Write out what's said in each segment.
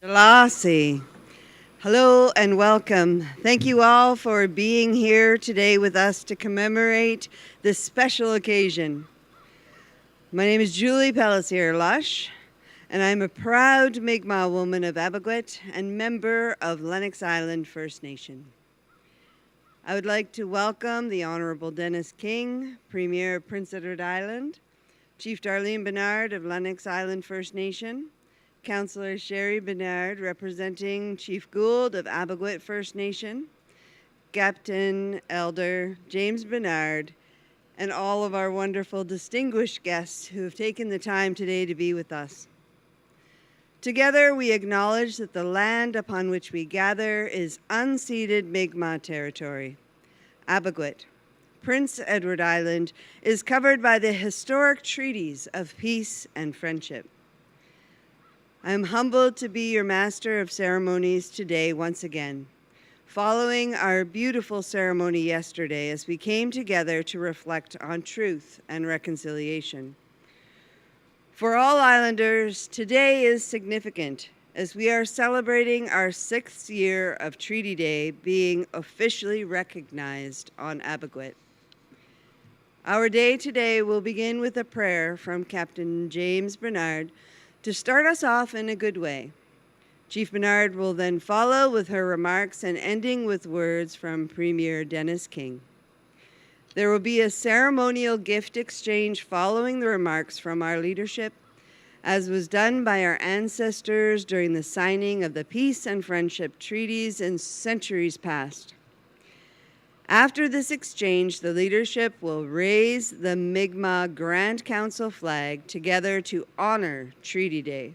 Lassie. Hello and welcome. Thank you all for being here today with us to commemorate this special occasion. My name is Julie Pelletier Lush, and I'm a proud Mi'kmaq woman of Abequit and member of Lennox Island First Nation. I would like to welcome the Honorable Dennis King, Premier of Prince Edward Island, Chief Darlene Bernard of Lennox Island First Nation, Councillor Sherry Bernard, representing Chief Gould of Abequit First Nation, Captain Elder James Bernard, and all of our wonderful distinguished guests who have taken the time today to be with us. Together, we acknowledge that the land upon which we gather is unceded Mi'kmaq territory. Abequit, Prince Edward Island, is covered by the historic treaties of peace and friendship. I am humbled to be your master of ceremonies today once again, following our beautiful ceremony yesterday as we came together to reflect on truth and reconciliation. For all Islanders, today is significant as we are celebrating our 6th year of Treaty Day being officially recognized on Abequit. Our day today will begin with a prayer from Captain James Bernard to start us off in a good way. Chief Bernard will then follow with her remarks and ending with words from Premier Dennis King. There will be a ceremonial gift exchange following the remarks from our leadership, as was done by our ancestors during the signing of the peace and friendship treaties in centuries past. After this exchange, the leadership will raise the Mi'kmaq Grand Council flag together to honor Treaty Day.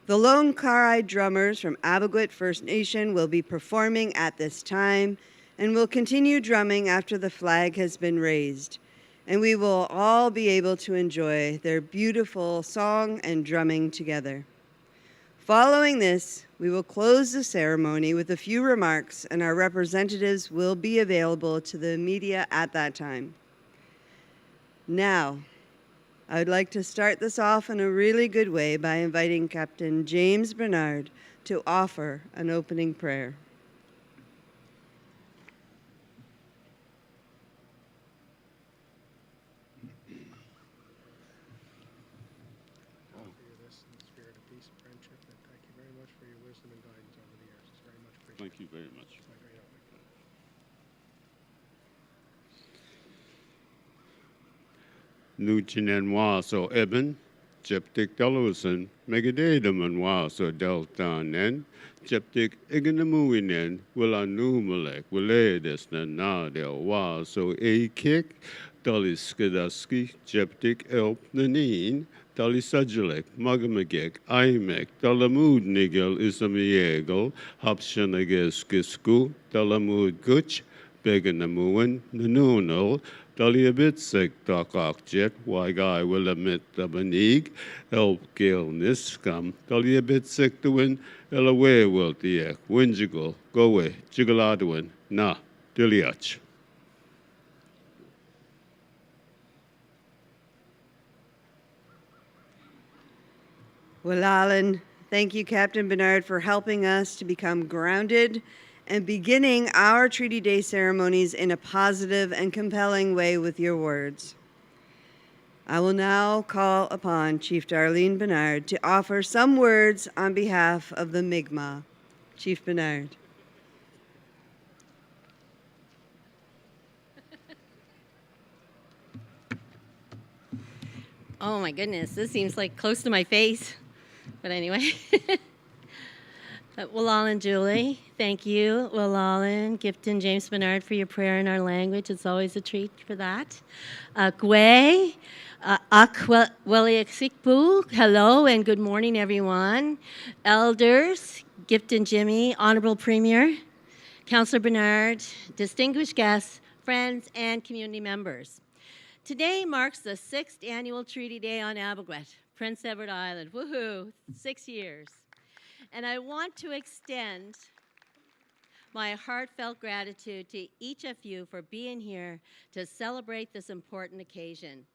The Lone Karai drummers from Abequit First Nation will be performing at this time and will continue drumming after the flag has been raised, and we will all be able to enjoy their beautiful song and drumming together. Following this, we will close the ceremony with a few remarks, and our representatives will be available to the media at that time. Now, I would like to start this off in a really good way by inviting Captain James Bernard to offer an opening prayer. Thank you very much. Nuchinenwa so Eben, Jeptik Delosan, Megadedamanwa so Deltanen, Jeptik Iganamuinen, Willanumalek, Willadesna na del wa so a kick, Daliskidaski, Jeptik Elp Nanin, Dalisajalik, Magamagek, Imek, Dalamud Nigel Isamiegel, Hapshanageskisku, Dalamud Guch, Beganamuan, Nanunal, Daliabitsek Dakakjet, Wagai Willamit Dabanig, Elp Gil Niskam, Daliabitsek the Win, Elawe Wiltiek, Winjigal, Goe, Jigaladwin, Na, Diliach. Well, Alan, thank you, Captain Bernard, for helping us to become grounded and beginning our Treaty Day ceremonies in a positive and compelling way with your words. I will now call upon Chief Darlene Bernard to offer some words on behalf of the Mi'kmaq. Chief Bernard. Oh my goodness, this seems like close to my face. But anyway. Willal and Julie, thank you. Willal, Gifton, James Bernard for your prayer in our language. It's always a treat for that. Gwe, Akweliaksikbu, hello and good morning, everyone. Elders, Gifton Jimmy, Honorable Premier, Councillor Bernard, distinguished guests, friends, and community members. Today marks the 6th annual Treaty Day on Abequit, Prince Edward Island. Woohoo, 6 years. And I want to extend my heartfelt gratitude to each of you for being here to celebrate this important occasion.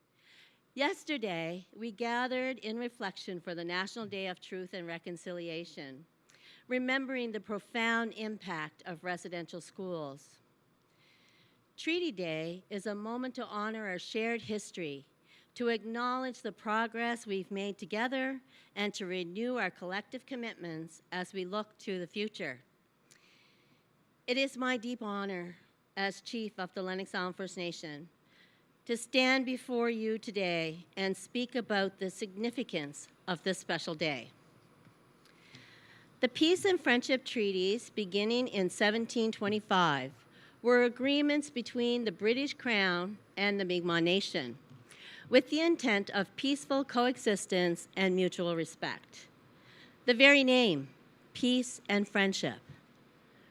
Yesterday, we gathered in reflection for the National Day of Truth and Reconciliation, remembering the profound impact of residential schools. Treaty Day is a moment to honor our shared history, to acknowledge the progress we've made together, and to renew our collective commitments as we look to the future. It is my deep honor as Chief of the Lennox Island First Nation to stand before you today and speak about the significance of this special day. The Peace and Friendship Treaties, beginning in 1725, were agreements between the British Crown and the Mi'kmaq Nation, with the intent of peaceful coexistence and mutual respect. The very name, Peace and Friendship,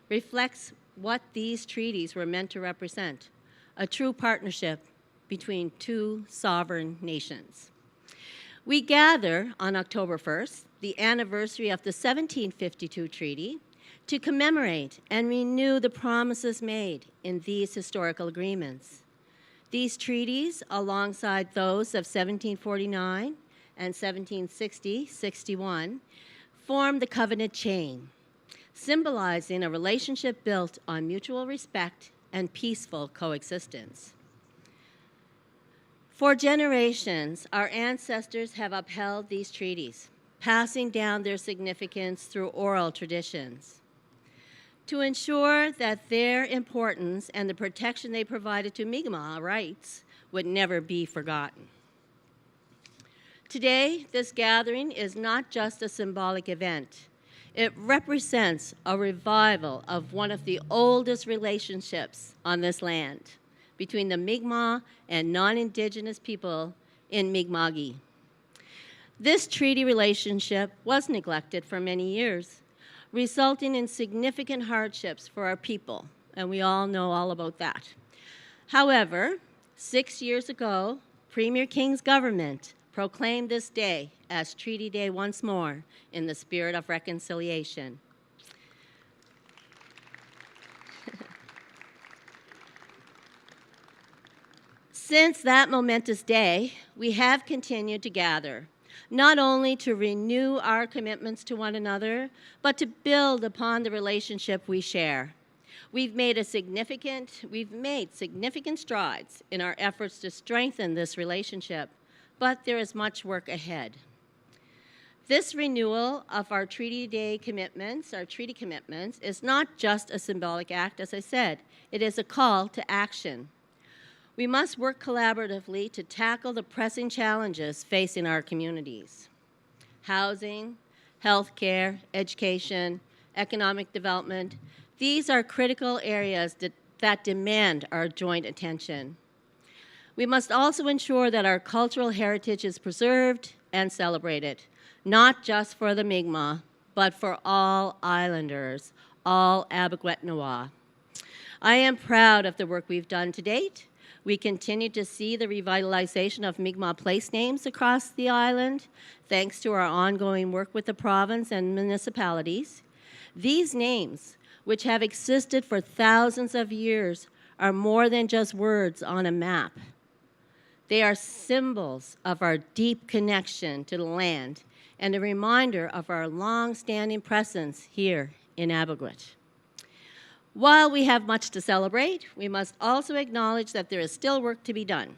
reflects what these treaties were meant to represent, a true partnership between two sovereign nations. We gather on October 1st, the anniversary of the 1752 treaty, to commemorate and renew the promises made in these historical agreements. These treaties, alongside those of 1749 and 1760-61, form the covenant chain, symbolizing a relationship built on mutual respect and peaceful coexistence. For generations, our ancestors have upheld these treaties, passing down their significance through oral traditions. To ensure that their importance and the protection they provided to Mi'kmaq rights would never be forgotten. Today, this gathering is not just a symbolic event. It represents a revival of one of the oldest relationships on this land, between the Mi'kmaq and non-Indigenous people in Mi'kma'ki. This treaty relationship was neglected for many years, resulting in significant hardships for our people, and we all know all about that. However, 6 years ago, Premier King's government proclaimed this day as Treaty Day once more in the spirit of reconciliation. Since that momentous day, we have continued to gather, not only to renew our commitments to one another, but to build upon the relationship we share. We've made significant strides in our efforts to strengthen this relationship, but there is much work ahead. This renewal of our Treaty Day commitments, our treaty commitments, is not just a symbolic act, as I said. It is a call to action. We must work collaboratively to tackle the pressing challenges facing our communities. Housing, healthcare, education, economic development, these are critical areas that demand our joint attention. We must also ensure that our cultural heritage is preserved and celebrated, not just for the Mi'kmaq, but for all islanders, all Abequetnawa. I am proud of the work we've done to date. We continue to see the revitalization of Mi'kmaq place names across the island, thanks to our ongoing work with the province and municipalities. These names, which have existed for thousands of years, are more than just words on a map. They are symbols of our deep connection to the land and a reminder of our long-standing presence here in Abequet. While we have much to celebrate, we must also acknowledge that there is still work to be done.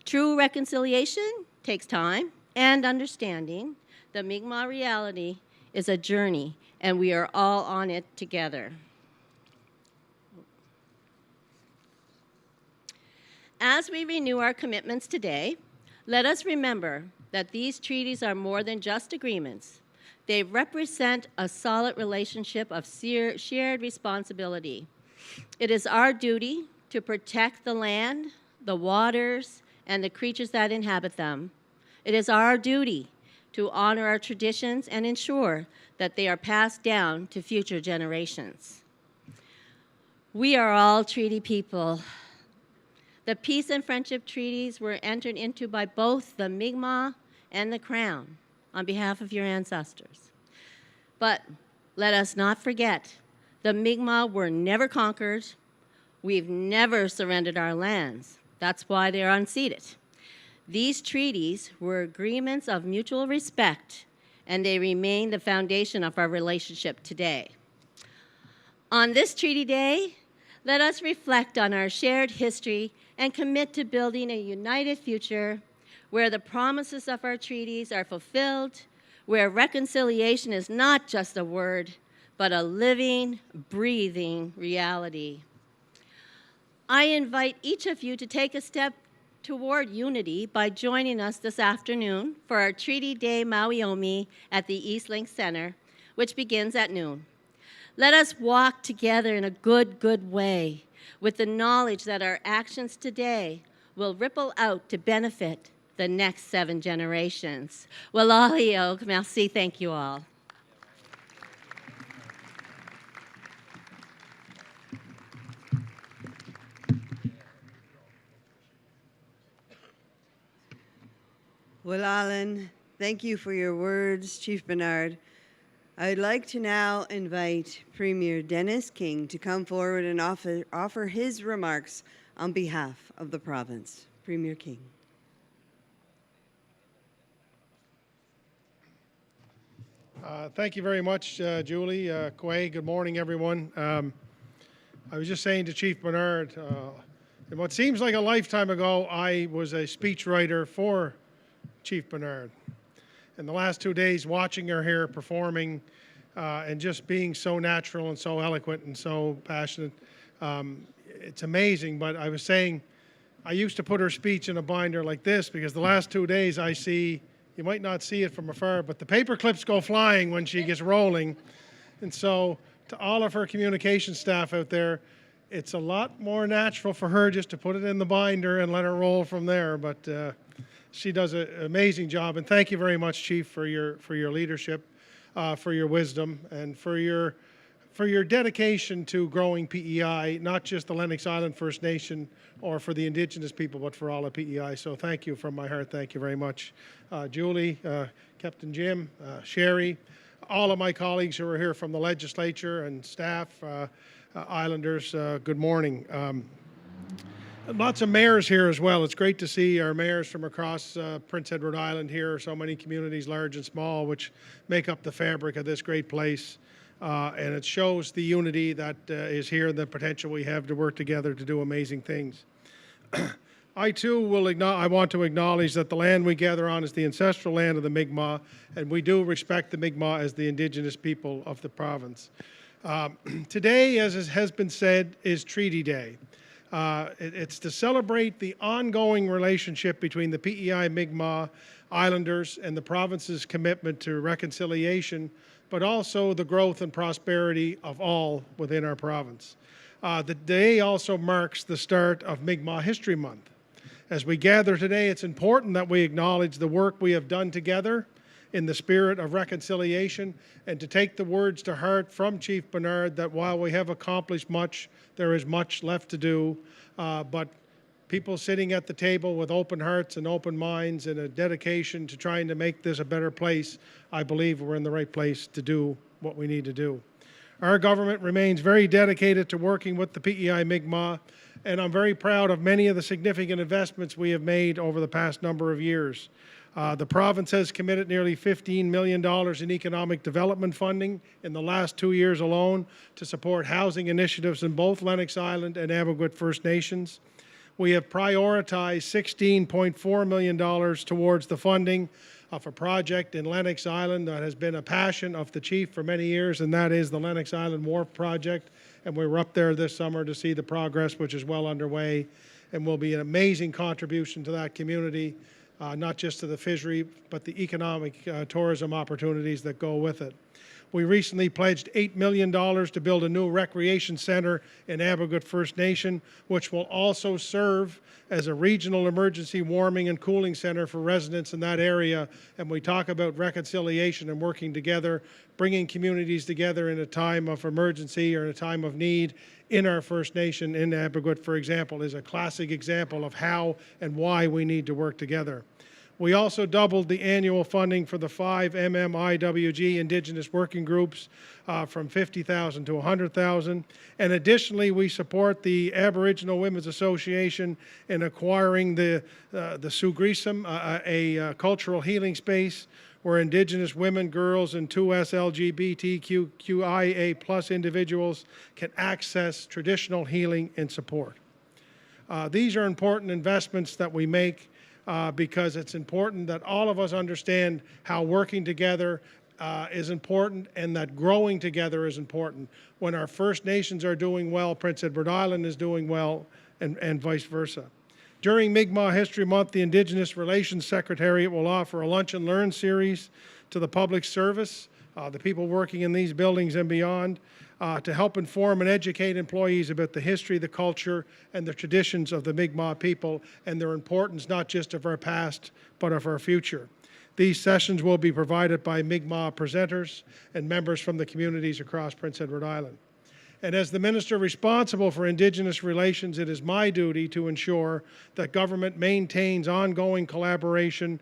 True reconciliation takes time and understanding. The Mi'kmaq reality is a journey, and we are all on it together. As we renew our commitments today, let us remember that these treaties are more than just agreements. They represent a solid relationship of shared responsibility. It is our duty to protect the land, the waters, and the creatures that inhabit them. It is our duty to honor our traditions and ensure that they are passed down to future generations. We are all treaty people. The Peace and Friendship Treaties were entered into by both the Mi'kmaq and the Crown on behalf of your ancestors. But let us not forget, the Mi'kmaq were never conquered. We've never surrendered our lands. That's why they're unceded. These treaties were agreements of mutual respect, and they remain the foundation of our relationship today. On this Treaty Day, let us reflect on our shared history and commit to building a united future where the promises of our treaties are fulfilled, where reconciliation is not just a word, but a living, breathing reality. I invite each of you to take a step toward unity by joining us this afternoon for our Treaty Day Maui at the Eastlink Center, which begins at noon. Let us walk together in a good way with the knowledge that our actions today will ripple out to benefit the next 7 generations. Wala'alio, merci, thank you all. Well, Alan, thank you for your words, Chief Bernard. I'd like to now invite Premier Dennis King to come forward and offer his remarks on behalf of the province. Premier King. Thank you very much, Julie. Kwei, good morning, everyone. I was just saying to Chief Bernard, in what seems like a lifetime ago, I was a speechwriter for Chief Bernard. In the last 2 days, watching her here performing and just being so natural and so eloquent and so passionate, it's amazing. But I was saying, I used to put her speech in a binder like this because the last 2 days I see, you might not see it from afar, but the paper clips go flying when she gets rolling. And so to all of her communication staff out there, it's a lot more natural for her just to put it in the binder and let her roll from there. But she does an amazing job, and thank you very much, Chief, for your leadership, for your wisdom, and for your dedication to growing PEI, not just the Lennox Island First Nation or for the Indigenous people, but for all of PEI. So thank you from my heart. Thank you very much, Julie, Captain Jim, Sherry, all of my colleagues who are here from the legislature and staff, Islanders. Good morning. Lots of mayors here as well. It's great to see our mayors from across Prince Edward Island here, so many communities, large and small, which make up the fabric of this great place. And it shows the unity that is here and the potential we have to work together to do amazing things. I too I want to acknowledge that the land we gather on is the ancestral land of the Mi'kmaq, and we do respect the Mi'kmaq as the Indigenous people of the province. Today, as has been said, is Treaty Day. It's to celebrate the ongoing relationship between the PEI Mi'kmaq Islanders and the province's commitment to reconciliation, but also the growth and prosperity of all within our province. The day also marks the start of Mi'kmaq History Month. As we gather today, it's important that we acknowledge the work we have done together in the spirit of reconciliation, and to take the words to heart from Chief Bernard that while we have accomplished much, there is much left to do, but people sitting at the table with open hearts and open minds and a dedication to trying to make this a better place, I believe we're in the right place to do what we need to do. Our government remains very dedicated to working with the PEI Mi'kmaq, and I'm very proud of many of the significant investments we have made over the past number of years. The province has committed nearly $15 million in economic development funding in the last 2 years alone to support housing initiatives in both Lennox Island and Abbotsford First Nations. We have prioritized $16.4 million towards the funding of a project in Lennox Island that has been a passion of the Chief for many years, and that is the Lennox Island Wharf Project. And we were up there this summer to see the progress, which is well underway and will be an amazing contribution to that community. Not just to the fishery, but the economic tourism opportunities that go with it. We recently pledged $8 million to build a new recreation center in Abbotsford First Nation, which will also serve as a regional emergency warming and cooling center for residents in that area. And we talk about reconciliation and working together, bringing communities together in a time of emergency or in a time of need. In our First Nation in Abbotsford, for example, is a classic example of how and why we need to work together. We also doubled the annual funding for the 5 MMIWG Indigenous working groups from $50,000 to $100,000. And additionally, we support the Aboriginal Women's Association in acquiring the Sugrism, a cultural healing space where Indigenous women, girls, and 2S LGBTQIA plus individuals can access traditional healing and support. These are important investments that we make because it's important that all of us understand how working together is important and that growing together is important. When our First Nations are doing well, Prince Edward Island is doing well, and vice versa. During Mi'kmaq History Month, the Indigenous Relations Secretariat will offer a Lunch and Learn series to the public service, the people working in these buildings and beyond, to help inform and educate employees about the history, the culture, and the traditions of the Mi'kmaq people and their importance not just of our past, but of our future. These sessions will be provided by Mi'kmaq presenters and members from the communities across Prince Edward Island. And as the Minister responsible for Indigenous relations, it is my duty to ensure that government maintains ongoing collaboration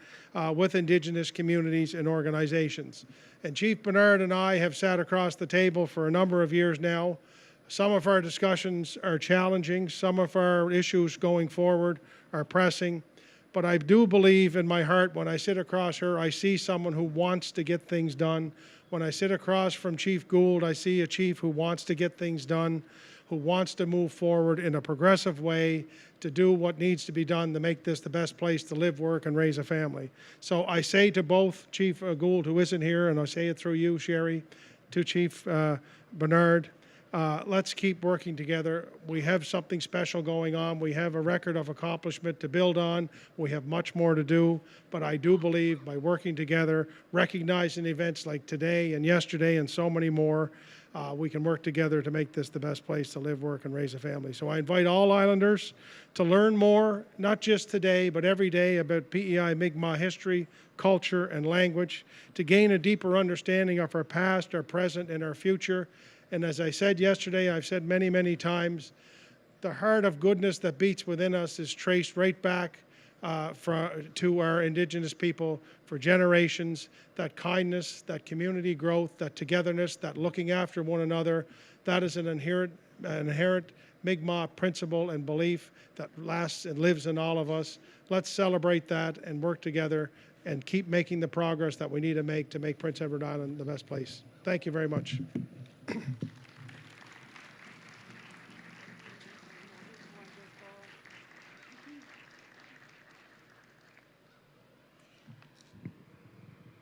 with Indigenous communities and organizations. And Chief Bernard and I have sat across the table for a number of years now. Some of our discussions are challenging. Some of our issues going forward are pressing. But I do believe in my heart when I sit across her, I see someone who wants to get things done. When I sit across from Chief Gould, I see a chief who wants to get things done, who wants to move forward in a progressive way to do what needs to be done to make this the best place to live, work, and raise a family. So I say to both Chief Gould, who isn't here, and I say it through you, Sherry, to Chief Bernard, let's keep working together. We have something special going on. We have a record of accomplishment to build on. We have much more to do, but I do believe by working together, recognizing events like today and yesterday and so many more, we can work together to make this the best place to live, work, and raise a family. So I invite all Islanders to learn more, not just today, but every day about PEI Mi'kmaq history, culture, and language, to gain a deeper understanding of our past, our present, and our future. And as I said yesterday, I've said many, many times, the heart of goodness that beats within us is traced right back to our Indigenous people for generations. That kindness, that community growth, that togetherness, that looking after one another, that is an inherent Mi'kmaq principle and belief that lasts and lives in all of us. Let's celebrate that and work together and keep making the progress that we need to make Prince Edward Island the best place. Thank you very much.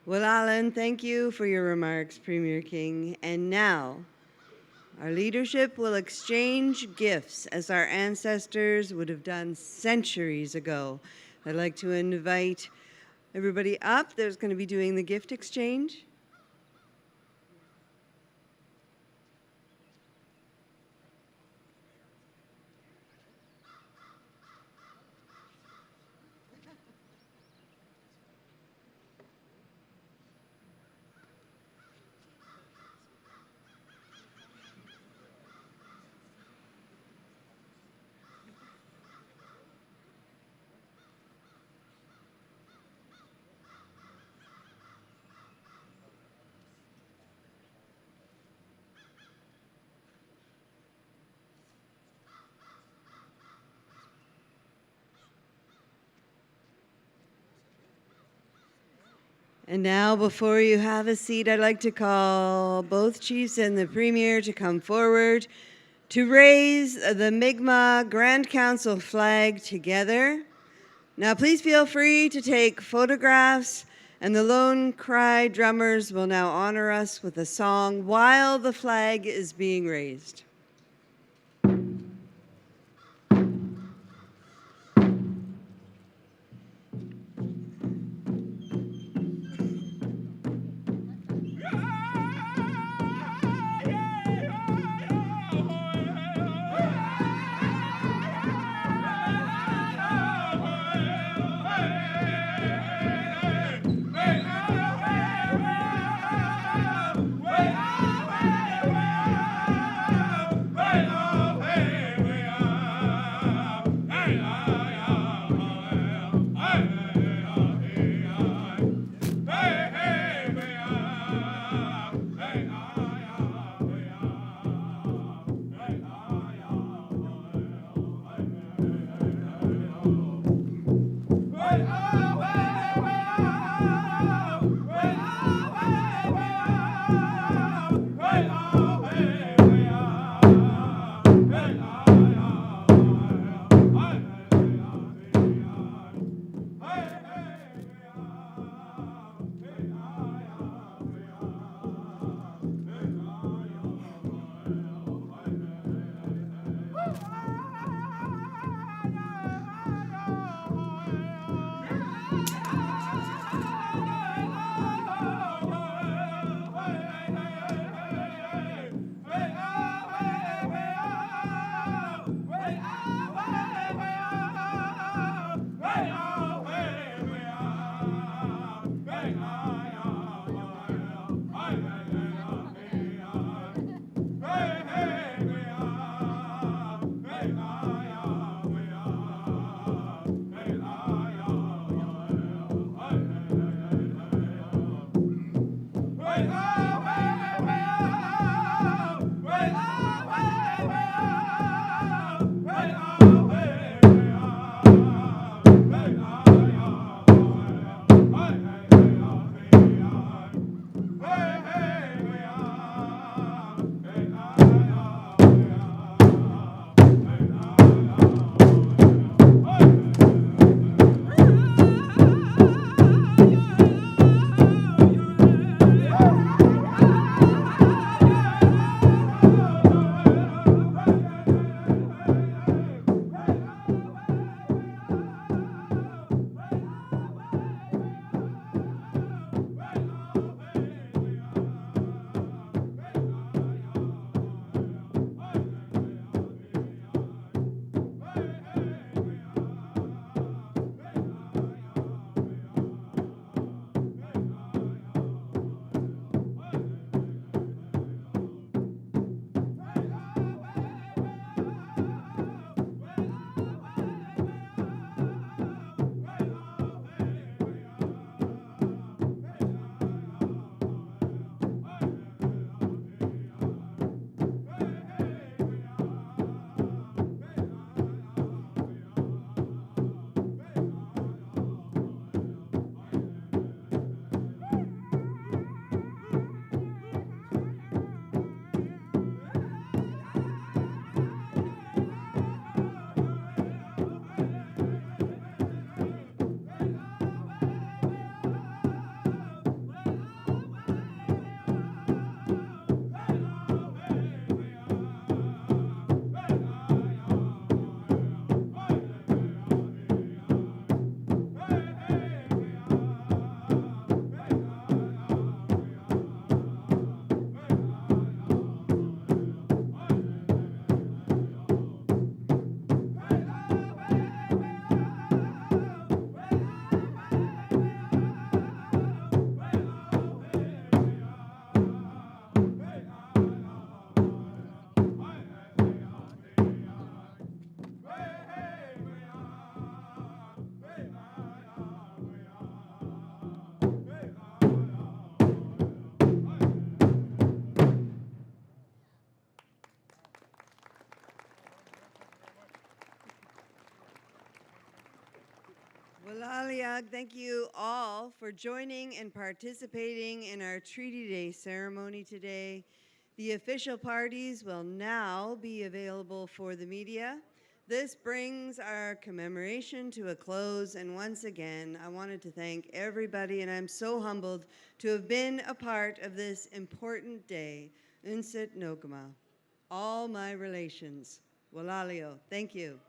Well, Alan, thank you for your remarks, Premier King. And now, our leadership will exchange gifts as our ancestors would have done centuries ago. I'd like to invite everybody up. There's going to be doing the gift exchange. And now, before you have a seat, I'd like to call both chiefs and the Premier to come forward to raise the Mi'kmaq Grand Council flag together. Now, please feel free to take photographs, and the Lone Cry drummers will now honor us with a song while the flag is being raised. Walaliag, thank you all for joining and participating in our Treaty Day ceremony today. The official parties will now be available for the media. This brings our commemoration to a close, and once again, I wanted to thank everybody, and I'm so humbled to have been a part of this important day. Unsit Nogama. All my relations. Walalio, thank you.